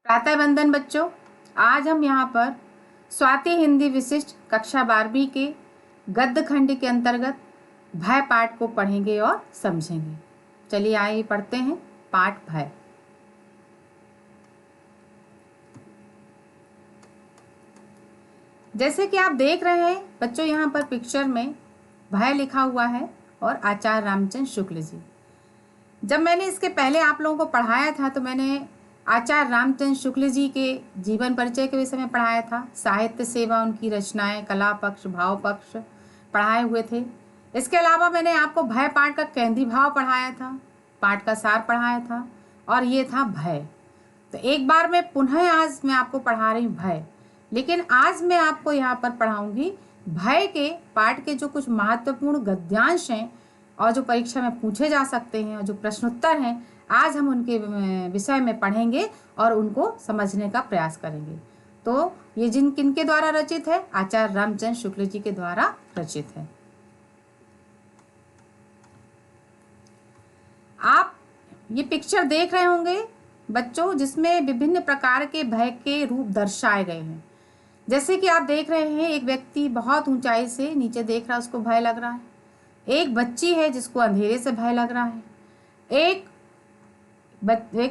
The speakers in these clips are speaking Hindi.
प्रातः वंदन बच्चों। आज हम यहाँ पर स्वाति हिंदी विशिष्ट कक्षा 12वीं के गद्य खंड के अंतर्गत भय पाठ को पढ़ेंगे और समझेंगे। चलिए आइए पढ़ते हैं पाठ भय। जैसे कि आप देख रहे हैं बच्चों, यहाँ पर पिक्चर में भय लिखा हुआ है और आचार्य रामचंद्र शुक्ल जी। जब मैंने इसके पहले आप लोगों को पढ़ाया था तो मैंने आचार्य रामचंद्र शुक्ल जी के जीवन परिचय के विषय में पढ़ाया था। साहित्य सेवा, उनकी रचनाएं, कला पक्ष, भाव पक्ष पढ़ाए हुए थे। इसके अलावा मैंने आपको भय पाठ का केंद्रीय भाव पढ़ाया था, पाठ का सार पढ़ाया था और ये था भय। तो एक बार मैं पुनः आज मैं आपको पढ़ा रही हूँ भय, लेकिन आज मैं आपको यहाँ पर पढ़ाऊँगी भय के पाठ के जो कुछ महत्वपूर्ण गद्यांश हैं और जो परीक्षा में पूछे जा सकते हैं और जो प्रश्नोत्तर हैं, आज हम उनके विषय में पढ़ेंगे और उनको समझने का प्रयास करेंगे। तो ये किनके द्वारा रचित है? आचार्य रामचंद्र शुक्ल जी के द्वारा रचित है। आप ये पिक्चर देख रहे होंगे बच्चों, जिसमें विभिन्न प्रकार के भय के रूप दर्शाए गए हैं। जैसे कि आप देख रहे हैं, एक व्यक्ति बहुत ऊंचाई से नीचे देख रहा है, उसको भय लग रहा है। एक बच्ची है जिसको अंधेरे से भय लग रहा है। एक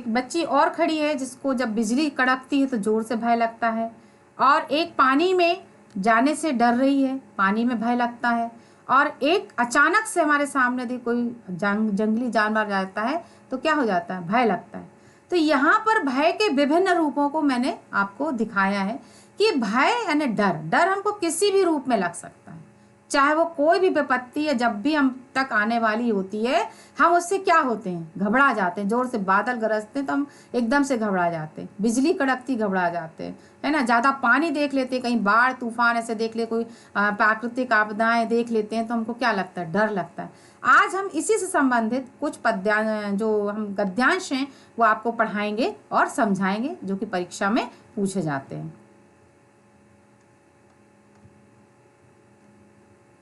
बच्ची और खड़ी है जिसको जब बिजली कड़कती है तो जोर से भय लगता है। और एक पानी में जाने से डर रही है, पानी में भय लगता है। और एक अचानक से हमारे सामने भी कोई जंगली जानवर जाता है तो क्या हो जाता है? भय लगता है। तो यहाँ पर भय के विभिन्न रूपों को मैंने आपको दिखाया है कि भय यानी डर हमको किसी भी रूप में लग सकता है, चाहे वो कोई भी विपत्ति है जब भी हम तक आने वाली होती है, हम उससे क्या होते हैं? घबरा जाते हैं। जोर से बादल गरजते हैं तो हम एकदम से घबरा जाते हैं, बिजली कड़कती घबरा जाते हैं, है ना। ज़्यादा पानी देख लेते हैं, कहीं बाढ़ तूफान ऐसे देख ले, कोई प्राकृतिक आपदाएं देख लेते हैं तो हमको क्या लगता है? डर लगता है। आज हम इसी से संबंधित कुछ जो हम गद्यांश हैं वो आपको पढ़ाएंगे और समझाएंगे, जो कि परीक्षा में पूछे जाते हैं।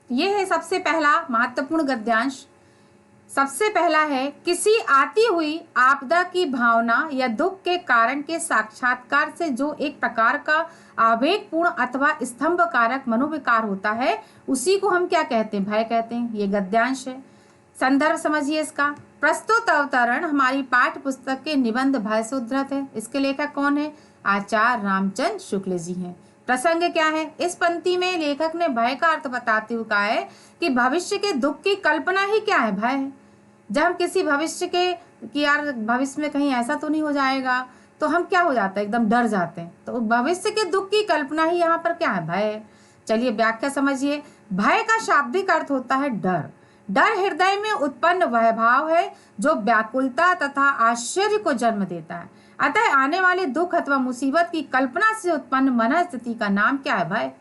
ये है सबसे पहला महत्वपूर्ण गद्यांश। सबसे पहला है, किसी आती हुई आपदा की भावना या दुख के कारण के साक्षात्कार से जो एक प्रकार का आवेगपूर्ण अथवा स्तंभकारक मनोविकार होता है, उसी को हम क्या कहते हैं? भय कहते हैं। ये गद्यांश है। संदर्भ समझिए इसका। प्रस्तुत अवतरण हमारी पाठ्य पुस्तक के निबंध भय से उद्धृत है। इसके लेखक कौन है? आचार्य रामचंद्र शुक्ल जी हैं। प्रसंग क्या है? इस पंक्ति में लेखक ने भय का अर्थ बताते हुए कहा है कि भविष्य के दुख की कल्पना ही क्या है? भय है। जब हम किसी भविष्य के कि यार भविष्य में कहीं ऐसा तो नहीं हो जाएगा, तो हम क्या हो जाता है? एकदम डर जाते हैं। तो भविष्य के दुख की कल्पना ही यहाँ पर क्या है? भय है। चलिए व्याख्या समझिए। भय का शाब्दिक अर्थ होता है डर। डर हृदय में उत्पन्न वह भाव है जो व्याकुलता तथा आश्चर्य को जन्म देता है। अतः आने वाले दुख अथवा मुसीबत की कल्पना से उत्पन्न मन स्थिति का नाम क्या है? भय।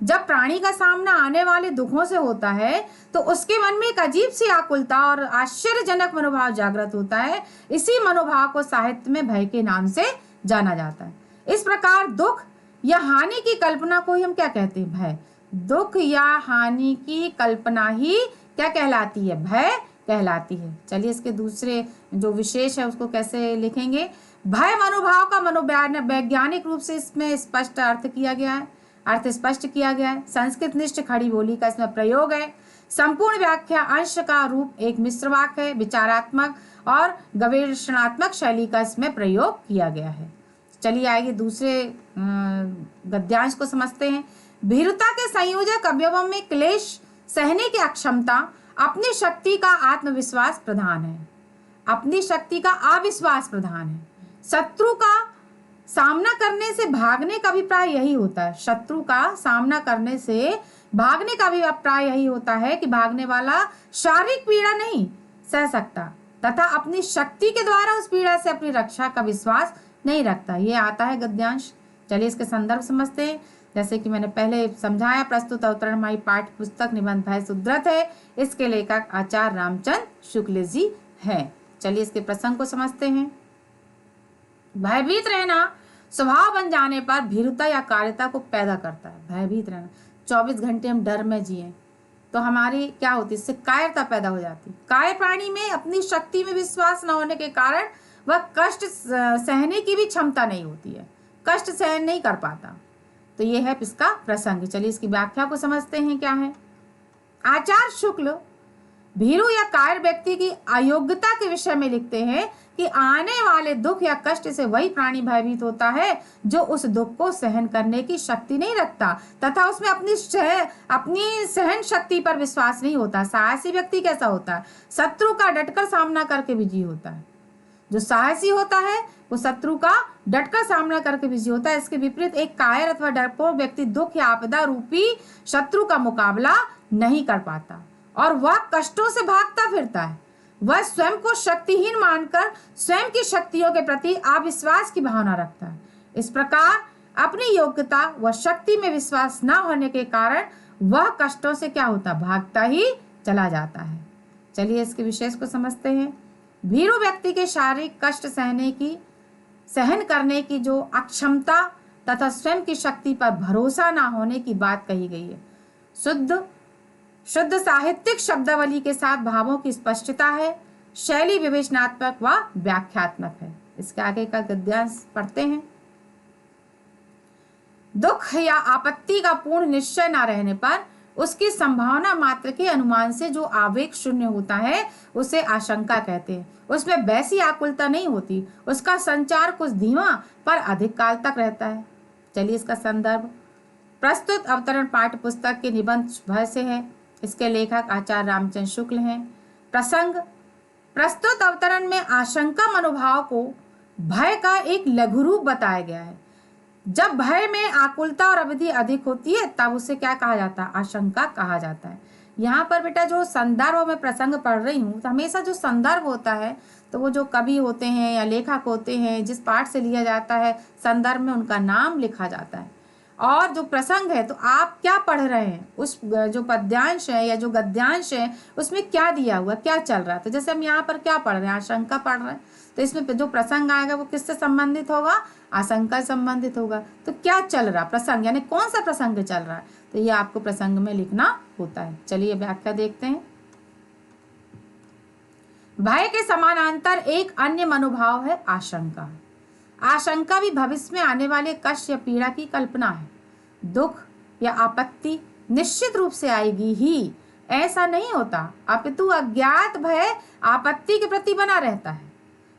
जब प्राणी का सामना आने वाले दुखों से होता है तो उसके मन में एक अजीब सी आकुलता और आश्चर्यजनक मनोभाव जागृत होता है। इसी मनोभाव को साहित्य में भय के नाम से जाना जाता है। इस प्रकार दुख या हानि की कल्पना को ही हम क्या कहते हैं? भय। दुख या हानि की कल्पना ही क्या कहलाती है? भय कहलाती है। चलिए इसके दूसरे जो विशेष है उसको कैसे लिखेंगे? भय मनोभाव का मनोवैज्ञानिक रूप से इसमें स्पष्ट अर्थ किया गया है, अर्थ स्पष्ट किया गया है। संस्कृत निष्ठ खड़ी बोली का इसमें प्रयोग है। संपूर्ण व्याख्या अंश का रूप एक मिश्र वाक्य है। विचारात्मक और गवेषणात्मक शैली का इसमें प्रयोग किया गया है। चलिए आइए दूसरे गद्यांश को समझते हैं। भीरुता के संयोजक अवयवों में क्लेश सहने की अक्षमता, अपनी शक्ति का आत्मविश्वास प्रधान है, अपनी शक्ति का अविश्वास प्रधान है। शत्रु का सामना करने से भागने का अभिप्राय यही होता है। शत्रु का सामना करने से भागने का अभिप्राय यही होता है कि भागने वाला शारीरिक पीड़ा नहीं सह सकता तथा अपनी शक्ति के द्वारा उस पीड़ा से अपनी रक्षा का विश्वास नहीं रखता। ये आता है गद्यांश। चलिए इसके संदर्भ समझते हैं। जैसे कि मैंने पहले समझाया, प्रस्तुत अवतरण हमारी पाठ्य पुस्तक निबंध भय से उद्धृत है। इसके लेखक आचार्य रामचंद्र शुक्ल जी हैं। चलिए इसके प्रसंग को समझते हैं। भयभीत रहना स्वभाव बन जाने पर भीरुता या कायरता को पैदा करता है। भयभीत रहना, 24 घंटे हम डर में जिए तो हमारी क्या होती है? इससे कायरता पैदा हो जाती है। काय प्राणी में अपनी शक्ति में विश्वास न होने के कारण वह कष्ट सहने की भी क्षमता नहीं होती है, कष्ट सहन नहीं कर पाता। तो ये है इसका प्रसंग। चलिए इसकी व्याख्या को समझते हैं क्या है। आचार्य शुक्ल भीरू या कायर व्यक्ति की अयोग्यता के विषय में लिखते हैं कि आने वाले दुख या कष्ट से वही प्राणी भयभीत होता है जो उस दुख को सहन करने की शक्ति नहीं रखता तथा उसमें अपनी सहन शक्ति पर विश्वास नहीं होता। साहसी व्यक्ति कैसा होता है? शत्रु का डटकर सामना करके विजयी होता है। जो साहसी होता है वो शत्रु का डटकर सामना करके विजयी होता है। इसके विपरीत एक कायर अथवा डरपोक व्यक्ति दुख या आपदा रूपी शत्रु का मुकाबला नहीं कर पाता और वह कष्टों से भागता फिरता है। वह स्वयं को शक्तिहीन मानकर स्वयं की शक्तियों के प्रति अविश्वास की भावना रखता है। इस प्रकार अपनी योग्यता व शक्ति में विश्वास न होने के कारण वह कष्टों से क्या होता? भागता ही चला जाता है। चलिए इसके विशेष को समझते हैं। भीरू व्यक्ति के शारीरिक कष्ट सहन करने की जो अक्षमता तथा स्वयं की शक्ति पर भरोसा न होने की बात कही गई है। शुद्ध साहित्यिक शब्दावली के साथ भावों की स्पष्टता है। शैली विवेचनात्मक व व्याख्यात्मक है। इसके आगे का गद्यांश पढ़ते हैं। दुख या आपत्ति का पूर्ण निश्चय न रहने पर उसकी संभावना मात्र के अनुमान से जो आवेग शून्य होता है उसे आशंका कहते हैं। उसमें वैसी आकुलता नहीं होती, उसका संचार कुछ धीमा पर अधिक काल तक रहता है। चलिए इसका संदर्भ प्रस्तुत अवतरण पाठ्य पुस्तक के निबंध भय से है। इसके लेखक आचार्य रामचंद्र शुक्ल हैं। प्रसंग प्रस्तुत अवतरण में आशंका मनोभाव को भय का एक लघु रूप बताया गया है। जब भय में आकुलता और अवधि अधिक होती है तब उसे क्या कहा जाता है? आशंका कहा जाता है। यहाँ पर बेटा जो संदर्भ में प्रसंग पढ़ रही हूँ तो हमेशा जो संदर्भ होता है तो वो जो कवि होते हैं या लेखक होते हैं जिस पाठ से लिया जाता है संदर्भ में उनका नाम लिखा जाता है। और जो प्रसंग है तो आप क्या पढ़ रहे हैं, उस जो पद्यांश है या जो गद्यांश है उसमें क्या दिया हुआ, क्या चल रहा है। तो जैसे हम यहाँ पर क्या पढ़ रहे हैं? आशंका पढ़ रहे हैं। तो इसमें जो प्रसंग आएगा वो किससे संबंधित होगा? आशंका संबंधित होगा। तो क्या चल रहा प्रसंग, यानी कौन सा प्रसंग चल रहा है, तो ये आपको प्रसंग में लिखना होता है। चलिए व्याख्या देखते हैं। भय के समानांतर एक अन्य मनोभाव है आशंका। आशंका भी भविष्य में आने वाले कष्ट या पीड़ा की कल्पना है। दुख या आपत्ति निश्चित रूप से आएगी ही, ऐसा नहीं होता, अपितु अज्ञात भय आपत्ति के प्रति बना रहता है।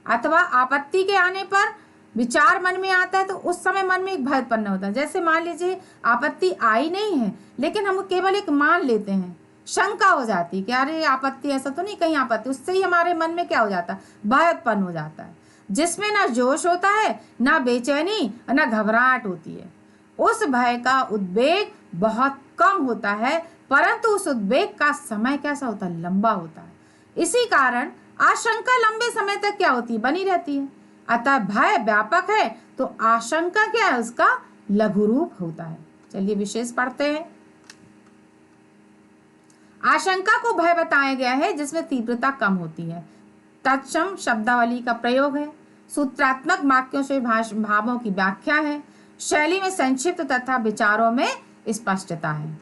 अथवा आपत्ति के आने पर विचार मन में आता है तो उस समय मन में एक भय उत्पन्न होता है। जैसे मान लीजिए आपत्ति आई नहीं है लेकिन हम केवल एक मान लेते हैं, शंका हो जाती है कि अरे आपत्ति ऐसा तो नहीं कहीं आपत्ति, उससे ही हमारे मन में क्या हो जाता है? भय उत्पन्न हो जाता है, जिसमें ना जोश होता है, ना बेचैनी, ना घबराहट होती है। उस भय का उद्वेग बहुत कम होता है परंतु उस उद्वेग का समय कैसा होता है? लंबा होता है। इसी कारण आशंका लंबे समय तक क्या होती है? बनी रहती है। अतः भय व्यापक है तो आशंका क्या है? उसका लघु रूप होता है। चलिए विशेष पढ़ते हैं। आशंका को भय बताया गया है जिसमें तीव्रता कम होती है। तत्सम शब्दावली का प्रयोग है। सूत्रात्मक वाक्यों से भावों की व्याख्या है। शैली में संक्षिप्त तथा विचारों में स्पष्टता है।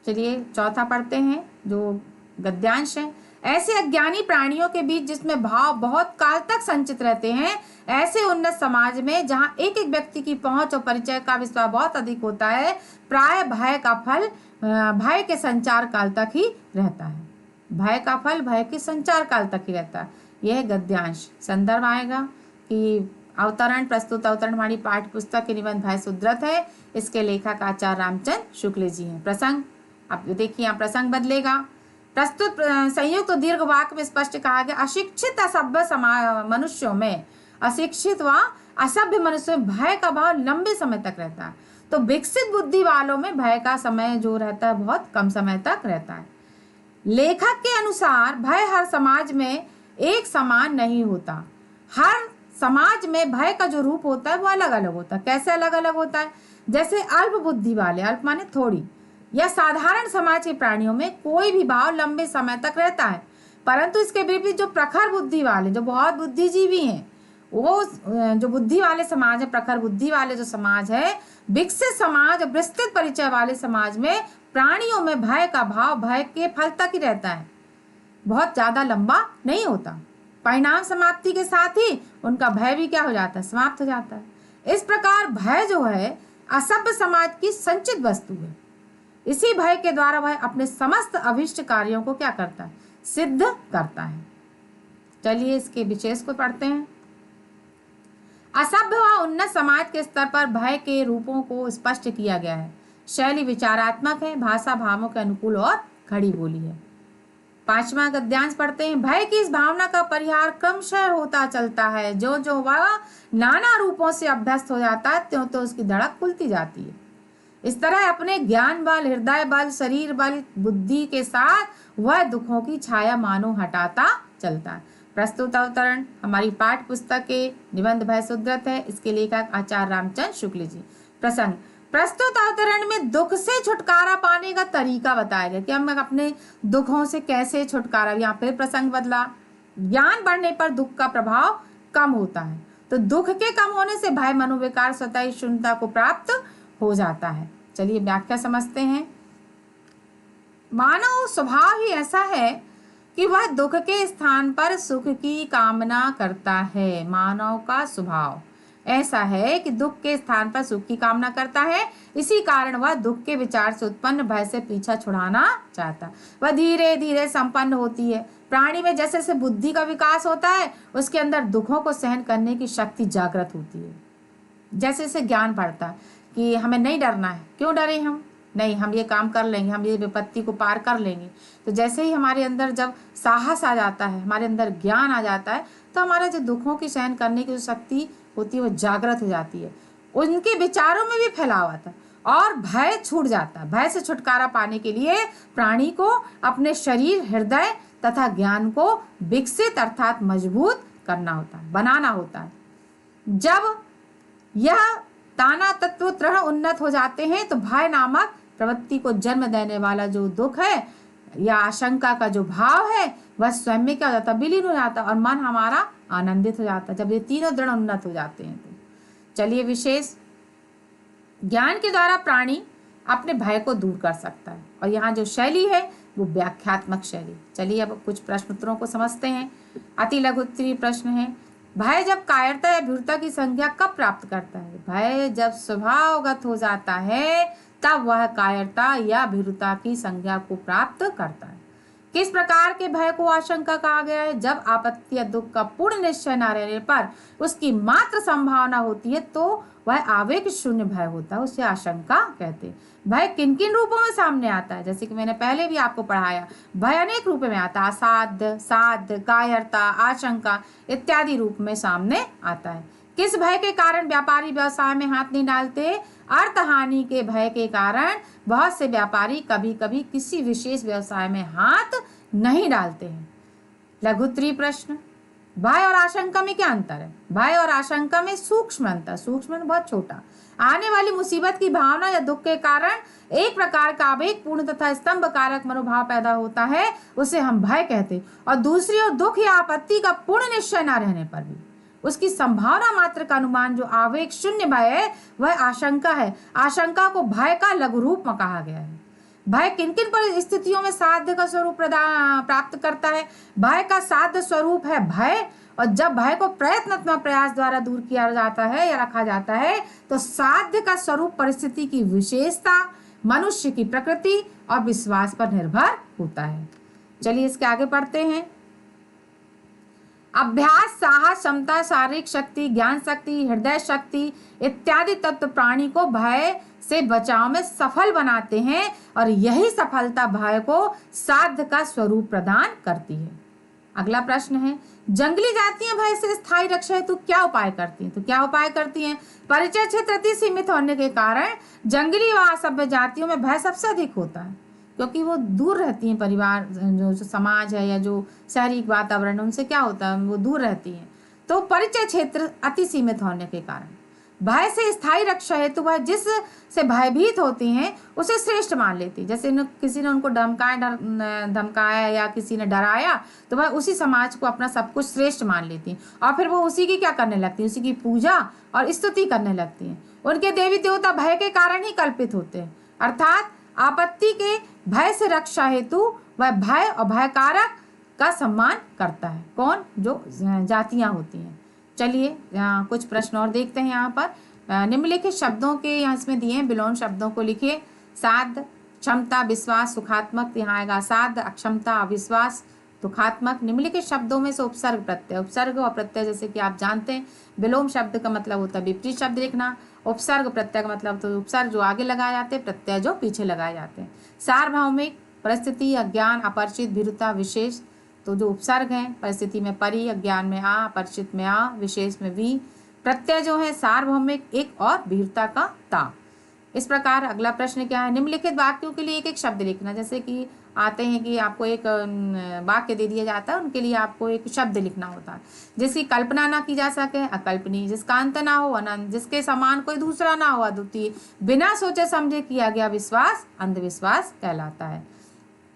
चलिए चौथा पढ़ते हैं जो गद्यांश है। ऐसे अज्ञानी प्राणियों के बीच जिसमें भाव बहुत काल तक संचित रहते हैं, ऐसे उन्नत समाज में जहाँ एक एक व्यक्ति की पहुंच और परिचय का विस्तार बहुत अधिक होता है, प्राय भय का फल भय के संचार काल तक ही रहता है। भय का फल भय के संचार काल तक ही रहता है। यह गद्यांश। संदर्भ आएगा कि अवतरण प्रस्तुत अवतरण हमारी पाठ्य पुस्तक के निबंध भय सुधृत है। इसके लेखक आचार्य रामचंद्र शुक्ल जी हैं। प्रसंग अब देखिए यहाँ प्रसंग बदलेगा। प्रस्तुत संयुक्त तो दीर्घ वाक्य में स्पष्ट कहा गया, अशिक्षित असभ्य मनुष्यों में, अशिक्षित व असभ्य मनुष्यों में भय का भाव लंबे समय तक रहता है। तो विकसित बुद्धि वालों में भय का समय जो रहता है बहुत कम समय तक रहता है। लेखक के अनुसार भय हर समाज में एक समान नहीं होता। हर समाज में भय का जो रूप होता है वो अलग अलग होता है। कैसे अलग अलग होता है? जैसे अल्प बुद्धि वाले, अल्प माने थोड़ी, या साधारण समाज के प्राणियों में कोई भी भाव लंबे समय तक रहता है, परंतु इसके विपरीत जो प्रखर बुद्धि वाले, जो बहुत बुद्धिजीवी हैं, वो जो बुद्धि वाले समाज है, प्रखर बुद्धि वाले जो समाज है, विकसित समाज और विस्तृत परिचय वाले समाज में प्राणियों में भय का भाव भय के फल तक ही रहता है, बहुत ज्यादा लंबा नहीं होता। परिणाम समाप्ति के साथ ही उनका भय भी क्या हो जाता है, समाप्त हो जाता है। इस प्रकार भय जो है असभ्य समाज की संचित वस्तु है। इसी भय के द्वारा वह अपने समस्त अभिष्ट कार्यों को क्या करता है, सिद्ध करता है। चलिए इसके विशेष को पढ़ते हैं। असभ्य व उन्नत समाज के स्तर पर भय के रूपों को स्पष्ट किया गया है। शैली विचारात्मक है, भाषा भावों के अनुकूल और खड़ी बोली है। 5वां गद्यांश पढ़ते हैं। भय की इस भावना का परिहार क्रमशः होता चलता है। जो जो वह नाना रूपों से अभ्यस्त हो जाता है त्यों तो उसकी धड़क खुलती जाती है। इस तरह अपने ज्ञान बल, हृदय बल, शरीर बल, बुद्धि के साथ वह दुखों की छाया मानो हटाता चलता है। प्रस्तुत अवतरण हमारी पाठ्य पुस्तक के निबंध भय सुधृत है। इसके लेखक आचार्य रामचंद्र शुक्ल जी। प्रसंग। प्रस्तुत अवतरण में दुख से छुटकारा पाने का तरीका बताया गया कि हम अपने दुखों से कैसे छुटकारा। यहाँ फिर प्रसंग बदला। ज्ञान बढ़ने पर दुख का प्रभाव कम होता है, तो दुख के कम होने से भय मनोविकार स्वतः ही शून्यता को प्राप्त हो जाता है। चलिए व्याख्या समझते हैं। मानव स्वभाव ही ऐसा है कि वह दुख के स्थान पर सुख की कामना करता है। मानव का स्वभाव ऐसा है कि दुख के स्थान पर सुख की कामना करता है। इसी कारण वह दुख के विचार से उत्पन्न भय से पीछा छुड़ाना चाहता। वह धीरे धीरे संपन्न होती है। प्राणी में जैसे जैसे बुद्धि का विकास होता है उसके अंदर दुखों को सहन करने की शक्ति जागृत होती है। जैसे जैसे ज्ञान बढ़ता है कि हमें नहीं डरना है, क्यों डरे हम, नहीं हम ये काम कर लेंगे, हम ये विपत्ति को पार कर लेंगे। तो जैसे ही हमारे अंदर जब साहस आ जाता है, हमारे अंदर ज्ञान आ जाता है, तो हमारा जो दुखों की सहन करने की जो शक्ति होती है वो जागृत हो जाती है। उनके विचारों में भी फैलाव आता है और भय छूट जाता है। भय से छुटकारा पाने के लिए प्राणी को अपने शरीर, हृदय तथा ज्ञान को विकसित अर्थात मजबूत करना होता है, बनाना होता है। जब यह ताना तत्व दृढ़ उन्नत हो जाते हैं तो भय नामक प्रवृत्ति को जन्म देने वाला जो दुख है या आशंका का जो भाव है वह स्वयं में क्या हो जाता है, विलीन हो जाता है और मन हमारा आनंदित हो जाता है। जब ये तीनों दृढ़ उन्नत हो जाते हैं तो चलिए विशेष। ज्ञान के द्वारा प्राणी अपने भय को दूर कर सकता है और यहाँ जो शैली है वो व्याख्यात्मक शैली। चलिए अब कुछ प्रश्न उत्तरों को समझते हैं। अति लघु उत्तरीय प्रश्न है। भय जब कायरता या भीरुता की संज्ञा कब प्राप्त करता है? भय जब स्वभावगत हो जाता है तब वह कायरता या भीरुता की संज्ञा को प्राप्त करता है। किस प्रकार के भय को आशंका कहा गया है? जब आपत्ति या दुख का पूर्ण निश्चय न रहने पर उसकी मात्र संभावना होती है तो वह आवेग शून्य भय होता है, उसे आशंका कहते हैं। भय किन किन रूपों में सामने आता है? जैसे कि मैंने पहले भी आपको पढ़ाया, भय अनेक रूपों में आता है। असाध्य, साध्य, कायरता, आशंका इत्यादि रूप में सामने आता है। किस भय के कारण व्यापारी व्यवसाय में हाथ नहीं डालते? अर्थ हानि के भय के कारण बहुत से व्यापारी कभी कभी किसी विशेष व्यवसाय में हाथ नहीं डालते हैं। लघुत्तरीय प्रश्न। भय और आशंका में क्या अंतर है? भय और आशंका में सूक्ष्म अंतर, सूक्ष्म बहुत छोटा। आने वाली मुसीबत की भावना या दुख के कारण एक प्रकार का आवेग पूर्ण तथा स्तंभ कारक मनोभाव पैदा होता है, उसे हम भय कहते हैं। और दूसरी ओर दुख या आपत्ति का पूर्ण निश्चय न रहने पर भी उसकी संभावना मात्र का अनुमान जो आवेग शून्य भय है वह आशंका है। आशंका को भय का लघु रूप में कहा गया है। भय किन किन परिस्थितियों में साध्य का स्वरूप प्राप्त करता है? भय का साध्य स्वरूप है भय, और जब भय को प्रयत्नात्मक प्रयास द्वारा दूर किया जाता है या रखा जाता है तो साध्य का स्वरूप परिस्थिति की विशेषता, मनुष्य की प्रकृति और विश्वास पर निर्भर होता है। चलिए इसके आगे पढ़ते हैं। अभ्यास, साहस, क्षमता, शारीरिक शक्ति, ज्ञान शक्ति, हृदय शक्ति इत्यादि तत्व प्राणी को भय से बचाव में सफल बनाते हैं और यही सफलता भय को साध्य का स्वरूप प्रदान करती है। अगला प्रश्न है, जंगली जातियां भय से स्थायी रक्षा हेतु क्या उपाय करती हैं? तो क्या उपाय करती हैं? परिचय क्षेत्र अति सीमित होने के कारण जंगली व असभ्य जातियों में भय सबसे अधिक होता है, क्योंकि वो दूर रहती हैं। परिवार जो समाज है या जो शहरी वातावरण उनसे क्या होता है, वो दूर रहती हैं। तो परिचय क्षेत्र अति सीमित होने के कारण भय से स्थायी रक्षा हेतु वह जिस से भयभीत होती हैं उसे श्रेष्ठ मान लेती। जैसे किसी ने उनको धमकाया या किसी ने डराया तो वह उसी समाज को अपना सब कुछ श्रेष्ठ मान लेती और फिर वो उसी की क्या करने लगती, उसी की पूजा और स्तुति करने लगती हैं। उनके देवी देवता भय के कारण ही कल्पित होते हैं, अर्थात आपत्ति के भय से रक्षा हेतु वह भय और भयकारक का सम्मान करता है। कौन? जो जातियां होती हैं। चलिए यहाँ कुछ प्रश्न और देखते हैं। यहाँ पर निम्नलिखित शब्दों के यहाँ इसमें दिए हैं, विलोम शब्दों को लिखिए। साध, क्षमता, विश्वास, सुखात्मक, यहाँ आएगा साध, अक्षमता, अविश्वास, दुखात्मक। निम्नलिखित शब्दों में से उपसर्ग प्रत्यय, उपसर्ग और प्रत्यय जैसे कि आप जानते हैं, विलोम शब्द का मतलब होता है विपरीत शब्द लिखना। उपसर्ग प्रत्यय का मतलब तो उपसर्ग जो आगे लगाए जाते हैं, प्रत्यय जो पीछे लगाए जाते हैं। सार्वभौमिक, परिस्थिति, अज्ञान, अपरिचित, भीरुता, विशेष। तो जो उपसर्ग हैं, परिस्थिति में परि, अज्ञान में आ, अपरिचित में आ, विशेष में वी। प्रत्यय जो है सार्वभौमिक एक और भीरुता का ता। इस प्रकार अगला प्रश्न क्या है? निम्नलिखित वाक्यों के लिए एक एक शब्द लिखना। जैसे कि आते हैं कि आपको एक वाक्य दे दिया जाता है, उनके लिए आपको एक शब्द लिखना होता है। जिसकी कल्पना ना की जा सके, अकल्पनीय। जिसका अंत ना हो, अनंत। जिसके समान कोई दूसरा ना हो, अद्वितीय। बिना सोचे समझे किया गया विश्वास अंधविश्वास कहलाता है।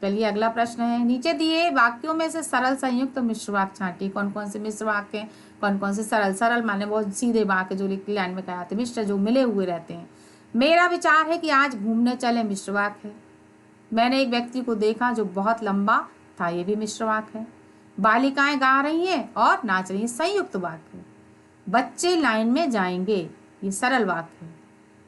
चलिए अगला प्रश्न है, नीचे दिए वाक्यों में से सरल संयुक्त मिश्र वाक्य छांटिए। कौन कौन से मिश्र वाक्य हैं, कौन कौन से सरल? सरल माने बहुत सीधे वाक्य जो लाइन में कहते हैं। मिश्र जो मिले हुए रहते हैं। मेरा विचार है कि आज घूमने चले, मिश्र वाक्य है। मैंने एक व्यक्ति को देखा जो बहुत लंबा था, ये भी मिश्र वाक्य है। बालिकाएं गा रही हैं और नाच रही हैं, संयुक्त वाक्य है। बच्चे लाइन में जाएंगे, ये सरल वाक्य है।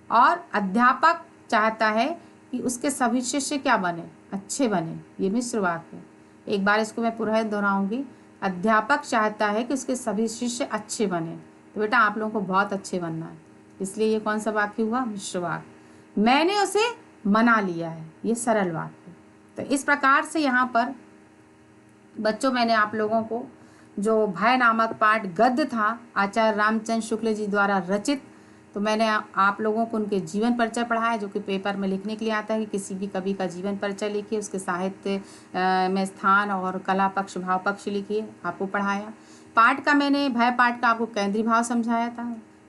और अध्यापक चाहता है कि उसके सभी शिष्य क्या बने? अच्छे बने, ये मिश्र वाक्य है। एक बार इसको मैं पुनः दोहराऊंगी। अध्यापक चाहता है कि उसके सभी शिष्य अच्छे बने। तो बेटा आप लोगों को बहुत अच्छे बनना है, इसलिए ये कौन सा वाक्य हुआ? मिश्र वाक्य। मैंने उसे मना लिया है, ये सरल वाक्य। तो इस प्रकार से यहाँ पर बच्चों मैंने आप लोगों को जो भय नामक पाठ गद्य था आचार्य रामचंद्र शुक्ल जी द्वारा रचित, तो मैंने आप लोगों को उनके जीवन परिचय पढ़ाया, जो कि पेपर में लिखने के लिए आता है कि किसी भी कवि का जीवन परिचय लिखिए, उसके साहित्य में स्थान और कला पक्ष भाव पक्ष लिखिए, आपको पढ़ाया। पाठ का मैंने भय पाठ का आपको केंद्रीय भाव समझाया था।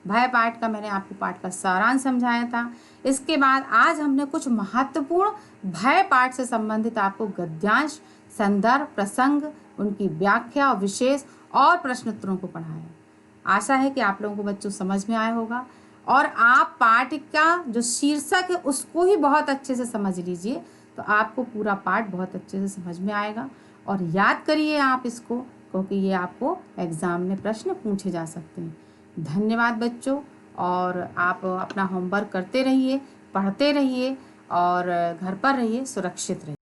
भय पाठ का मैंने आपको पाठ का सारांश समझाया था। इसके बाद आज हमने कुछ महत्वपूर्ण भय पाठ से संबंधित आपको गद्यांश, संदर्भ, प्रसंग, उनकी व्याख्या और विशेष और प्रश्नोत्तरों को पढ़ाया। आशा है कि आप लोगों को बच्चों समझ में आया होगा और आप पाठ का जो शीर्षक है उसको ही बहुत अच्छे से समझ लीजिए, तो आपको पूरा पाठ बहुत अच्छे से समझ में आएगा। और याद करिए आप इसको, क्योंकि ये आपको एग्ज़ाम में प्रश्न पूछे जा सकते हैं। धन्यवाद बच्चों, और आप अपना होमवर्क करते रहिए, पढ़ते रहिए और घर पर रहिए, सुरक्षित रहिए।